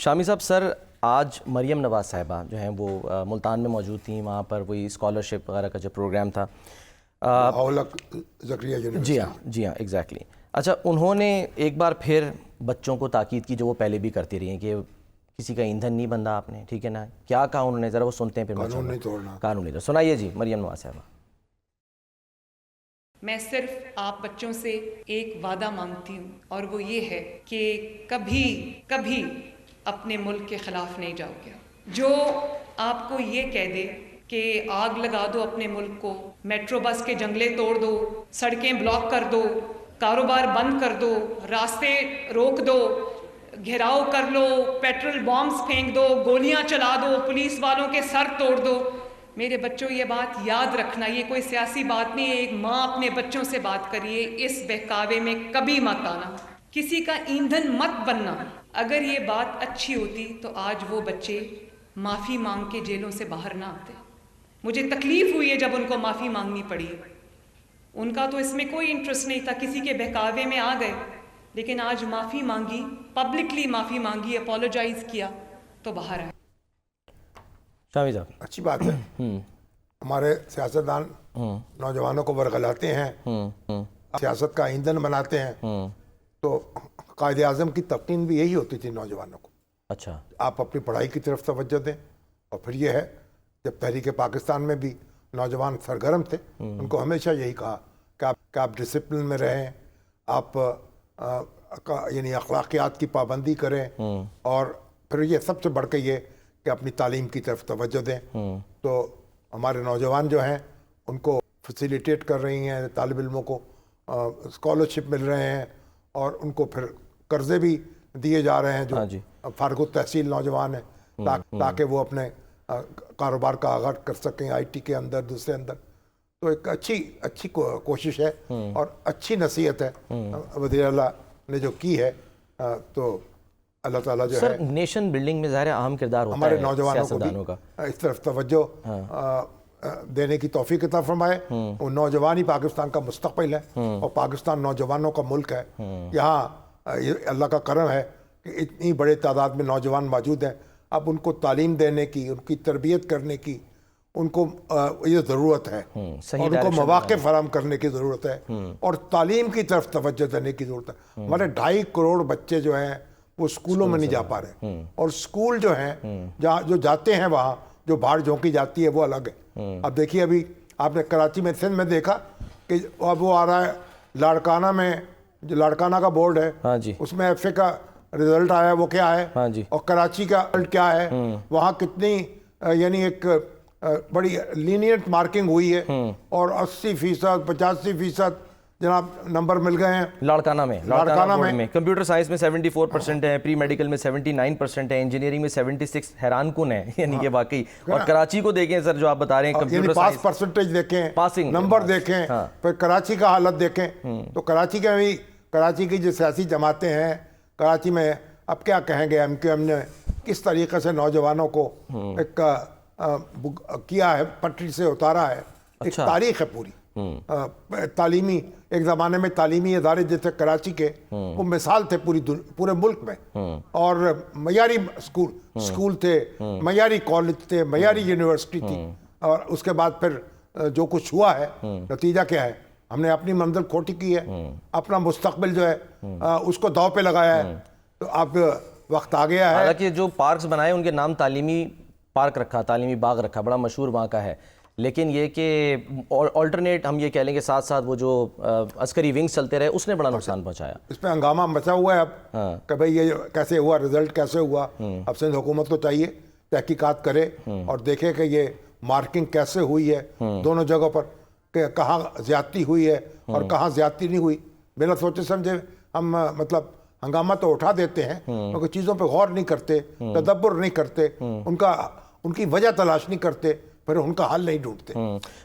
شامی صاحب، سر آج مریم نواز صاحبہ جو ہیں وہ ملتان میں موجود تھیں، وہاں پر وہی اسکالرشپ وغیرہ کا جو پروگرام تھا، جی ہاں ایگزیکٹلی. اچھا، انہوں نے ایک بار پھر بچوں کو تاکید کی جو وہ پہلے بھی کرتی رہی ہیں کہ کسی کا ایندھن نہیں بندھا آپ نے، ٹھیک ہے نا. کیا کہا انہوں نے، ذرا وہ سنتے ہیں پھر. قانون نہیں توڑنا. قانون نہیں توڑنا. سنائیے جی مریم نواز صاحبہ. میں صرف آپ بچوں سے ایک وعدہ مانگتی ہوں، اور وہ یہ ہے کہ کبھی اپنے ملک کے خلاف نہیں جاؤ گے. جو آپ کو یہ کہہ دے کہ آگ لگا دو اپنے ملک کو، میٹرو بس کے جنگلے توڑ دو، سڑکیں بلاک کر دو، کاروبار بند کر دو، راستے روک دو، گھیراؤ کر لو، پیٹرول بامز پھینک دو، گولیاں چلا دو، پولیس والوں کے سر توڑ دو. میرے بچوں یہ بات یاد رکھنا، یہ کوئی سیاسی بات نہیں ہے. ایک ماں اپنے بچوں سے بات کریے، اس بہکاوے میں کبھی مت آنا، کسی کا ایندھن مت بننا. اگر یہ بات اچھی ہوتی تو آج وہ بچے معافی مانگ کے جیلوں سے باہر نہ آتے. مجھے تکلیف ہوئی ہے جب ان کو معافی مانگنی پڑی. ان کا تو اس میں کوئی انٹرسٹ نہیں تھا، کسی کے بہکاوے میں آ گئے، لیکن آج معافی مانگی، پبلکلی معافی مانگی، اپولوجائز کیا تو باہر آئے. شامی صاحب، اچھی بات ہے. ہمارے سیاستدان نوجوانوں کو ورغلاتے ہیں، سیاست کا ایندھن بناتے ہیں. تو قائد اعظم کی تلقین بھی یہی ہوتی تھی نوجوانوں کو. اچھا، آپ اپنی پڑھائی کی طرف توجہ دیں. اور پھر یہ ہے، جب تحریک پاکستان میں بھی نوجوان سرگرم تھے، ان کو ہمیشہ یہی کہا کہ آپ ڈسپلن میں رہیں، آپ یعنی اخلاقیات کی پابندی کریں، اور پھر یہ سب سے بڑھ کے یہ کہ اپنی تعلیم کی طرف توجہ دیں. تو ہمارے نوجوان جو ہیں ان کو فیسیلیٹیٹ کر رہی ہیں، طالب علموں کو اسکالرشپ مل رہے ہیں، اور ان کو پھر قرضے بھی دیے جا رہے ہیں جو فارغ التحصیل نوجوان ہیں، تاکہ وہ اپنے کاروبار کا آغاز کر سکیں آئی ٹی کے اندر، دوسرے اندر. تو ایک اچھی کوشش ہے اور اچھی نصیحت ہے وزیر اعلیٰ نے جو کی ہے. تو اللہ تعالیٰ جو ہے نیشن بلڈنگ میں ظاہر اہم کردار ہوتا ہے ہمارے نوجوانوں کو بھی اس طرف توجہ دینے کی توفیق عطا فرمائے. وہ نوجوان ہی پاکستان کا مستقبل ہے، اور پاکستان نوجوانوں کا ملک ہے. یہاں اللہ کا کرم ہے کہ اتنی بڑے تعداد میں نوجوان موجود ہیں. اب ان کو تعلیم دینے کی، ان کی تربیت کرنے کی ان کو یہ ضرورت ہے، اور ان کو مواقع فراہم کرنے کی ضرورت ہے، اور تعلیم کی طرف توجہ دینے کی ضرورت ہے. ہمارے 2.5 کروڑ بچے جو ہیں وہ اسکولوں میں نہیں جا پا رہے، اور اسکول جو ہیں جو جاتے ہیں وہاں جو بھاڑ جھونکی جاتی ہے وہ الگ ہے. اب دیکھیے، ابھی آپ نے کراچی میں سندھ میں دیکھا کہ اب وہ آ رہا ہے لاڑکانہ میں، جو لاڑکانہ کا بورڈ ہے اس میں ایف اے کا رزلٹ آیا ہے، وہ کیا ہے، اور کراچی کا رزلٹ کیا ہے. وہاں کتنی یعنی ایک بڑی لینینٹ مارکنگ ہوئی ہے، اور 80%، 85% جناب نمبر مل گئے ہیں لاڑکانہ میں. کمپیوٹر سائنس میں 74% ہے، پری میڈیکل میں 79% ہے، انجینئرنگ میں 76. حیران کن ہے یعنی کہ واقعی. اور کراچی کو دیکھیں سر، جو آپ بتا رہے ہیں کمپیوٹر پاس پرسنٹیج دیکھیں، پاسنگ نمبر دیکھیں، پھر کراچی کا حالت دیکھیں. تو کراچی کی جو سیاسی جماعتیں ہیں کراچی میں، اب کیا کہیں گے، ہم نے کس طریقے سے نوجوانوں کو ایک کیا ہے، پٹری سے اتارا ہے. ایک تاریخ ہے پوری تعلیمی. ایک زمانے میں تعلیمی ادارے جیسے کراچی کے وہ مثال تھے پورے ملک میں، اور معیاری اسکول تھے، معیاری کالج تھے، معیاری یونیورسٹی تھی. اور اس کے بعد پھر جو کچھ ہوا ہے، نتیجہ کیا ہے، ہم نے اپنی منزل کھوٹی کی ہے، اپنا مستقبل جو ہے اس کو داؤ پہ لگایا ہے. تو اب وقت آ گیا ہے. حالانکہ جو پارکس بنائے ان کے نام تعلیمی پارک رکھا، تعلیمی باغ رکھا، بڑا مشہور وہاں کا ہے. لیکن یہ کہ آلٹرنیٹ ہم یہ کہہ لیں کہ ساتھ ساتھ وہ جو عسکری ونگز چلتے رہے، اس نے بڑا نقصان پہنچایا. اس پہ ہنگامہ مچا ہوا ہے اب کہ بھئی یہ کیسے ہوا، رزلٹ کیسے ہوا. اب سندھ حکومت کو چاہیے تحقیقات کرے اور دیکھے کہ یہ مارکنگ کیسے ہوئی ہے دونوں جگہوں پر، کہ کہاں زیادتی ہوئی ہے اور کہاں زیادتی نہیں ہوئی. بنا سوچے سمجھے ہم مطلب ہنگامہ تو اٹھا دیتے ہیں، کیونکہ چیزوں پہ غور نہیں کرتے، تدبر نہیں کرتے، ان کی وجہ تلاش نہیں کرتے، پھر ان کا حل نہیں ڈھونڈتے.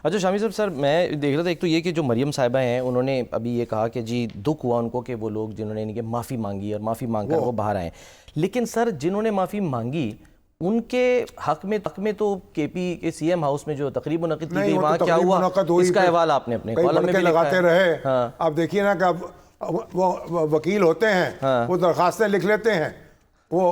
اچھا شامی صاحب، سر میں دیکھ رہا تھا ایک تو یہ کہ جو مریم صاحبہ ہیں انہوں نے ابھی یہ کہا کہ جی دکھ ہوا ان کو کہ وہ لوگ جنہوں نے ان کے معافی مانگی اور معافی مانگ کر وہ باہر آئے. لیکن سر جنہوں نے معافی مانگی ان کے حق میں تو کے پی کے سی ایم ہاؤس میں جو تقریب منعقد کی گئی، وہاں کیا ہوا اس کا احوال آپ نے اپنے کالم میں بھی لگاتے رہے. آپ دیکھیے نا کہ اب وہ وکیل ہوتے ہیں، وہ درخواستیں لکھ لیتے ہیں، وہ